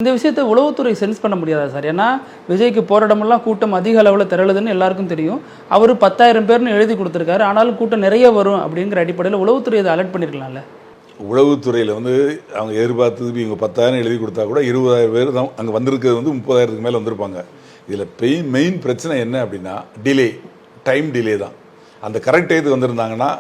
இந்த விஷயத்தை உளவுத்துறை சென்ஸ் பண்ண முடியாதா சார்? ஏன்னா விஜய்க்கு போகிற இடமெல்லாம் கூட்டம் அதிக அளவில் திரளுதுன்னு எல்லாருக்கும் தெரியும். அவர் 10,000 பேர்னு எழுதி கொடுத்துருக்காரு. ஆனாலும் கூட்டம் நிறைய வரும் அப்படிங்கிற அடிப்படையில் உளவுத்துறை அதை அலர்ட் பண்ணியிருக்கலாம்ல. உளவுத்துறையில் அவங்க எதிர்பார்த்தது இவங்க 10,000 எழுதி கொடுத்தா கூட 20,000 பேர் தான் அங்கே வந்திருக்கிறது 30,000க்கு மேலே வந்திருப்பாங்க. இதில் மெயின் பிரச்சனை என்ன அப்படின்னா டைம் டிலே தான். அந்த கரெக்ட் டயத்துக்கு வந்திருந்தாங்கன்னா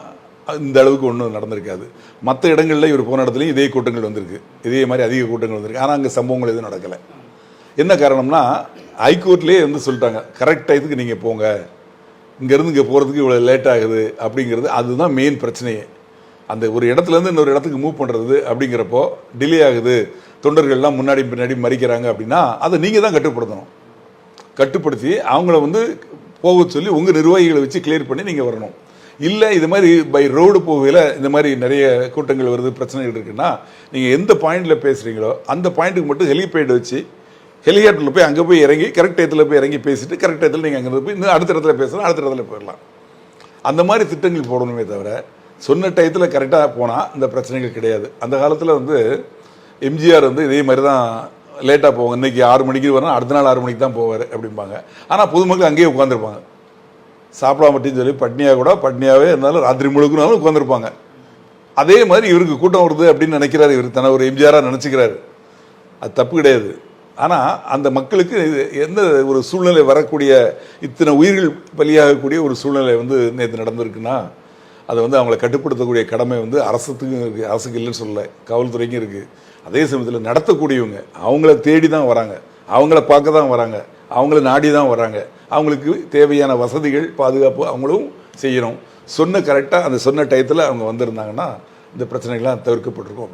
இந்த அளவுக்கு ஒன்றும் நடந்திருக்காது. மற்ற இடங்களில் இவர் போன இடத்துலையும் இதே கூட்டங்கள் வந்திருக்கு, இதே மாதிரி அதிக கூட்டங்கள் வந்திருக்கு. ஆனால் அங்கே சம்பவங்கள் எதுவும் நடக்கலை. என்ன காரணம்னா ஹைகோர்ட்லேயே சொல்லிட்டாங்க கரெக்ட் டயத்துக்கு நீங்கள் போங்க, இங்கேருந்து இங்கே போகிறதுக்கு இவ்வளோ லேட் ஆகுது அப்படிங்கிறது. அதுதான் மெயின் பிரச்சனையே. அந்த ஒரு இடத்துலேருந்து இன்னொரு இடத்துக்கு மூவ் பண்ணுறது அப்படிங்கிறப்போ டிலே ஆகுது, தொண்டர்கள்லாம் முன்னாடி பின்னாடி மறிக்கிறாங்க அப்படின்னா அதை நீங்கள் தான் கட்டுப்படுத்தணும். கட்டுப்படுத்தி அவங்கள போக சொல்லி உங்கள் நிர்வாகிகளை வச்சு கிளியர் பண்ணி நீங்கள் வரணும். இல்லை இது மாதிரி பை ரோடு போகையில் இந்த மாதிரி நிறைய கூட்டங்கள் வருது, பிரச்சனைகள் இருக்குன்னா நீங்கள் எந்த பாயிண்டில் பேசுகிறீங்களோ அந்த பாயிண்ட்டுக்கு மட்டும் ஹெலிபேட் வச்சு ஹெலிகாப்டரில் போய் அங்கே போய் இறங்கி கரெக்ட் டயத்தில் போய் இறங்கி பேசிட்டு கரெக்ட் டயத்தில் நீங்கள் அங்கே போய் இன்னும் அடுத்த இடத்துல பேசலாம், அடுத்த இடத்துல போயிடலாம். அந்த மாதிரி திட்டங்கள் போடணுமே தவிர சொன்ன டயத்தில் கரெக்டாக போனால் இந்த பிரச்சனைகள் கிடையாது. அந்த காலத்தில் எம்ஜிஆர் இதே மாதிரி தான் லேட்டாக போவாங்க. இன்றைக்கி 6 மணிக்கு வரணும், அடுத்த நாள் 6 மணிக்கு தான் போவார் அப்படிம்பாங்க. ஆனால் பொதுமக்கள் அங்கேயே உட்காந்துருப்பாங்க, சாப்பிடாமட்டின்னு சொல்லி பட்னியாகவே இருந்தாலும் ராத்திரி முழுக்கனாலும் உட்காந்துருப்பாங்க. அதே மாதிரி இவருக்கு கூட்டம் வருது அப்படின்னு நினைக்கிறாரு, இவர் தன்னை ஒரு எம்ஜிஆராக நினச்சிக்கிறாரு. அது தப்பு கிடையாது. ஆனால் அந்த மக்களுக்கு எந்த ஒரு சூழ்நிலை வரக்கூடிய இத்தனை உயிர்கள் பலியாகக்கூடிய ஒரு சூழ்நிலை நேற்று நடந்திருக்குன்னா அதை அவங்கள கட்டுப்படுத்தக்கூடிய கடமை அரசுக்கும் இருக்குது. அரசுக்கு இல்லைன்னு சொல்லலை, காவல்துறைக்கும் இருக்குது. அதே சமயத்தில் நடத்தக்கூடியவங்க அவங்கள தேடி தான் வராங்க, அவங்கள பார்க்க தான் வராங்க, அவங்கள நாடி தான் வராங்க. அவங்களுக்கு தேவையான வசதிகள் பாதுகாப்பு அவங்களும் செய்யணும். கரெக்டாக அந்த சொன்ன டயத்தில் அவங்க வந்திருந்தாங்கன்னா இந்த பிரச்சனைகள்லாம் தவிர்க்கப்பட்டிருக்கும்.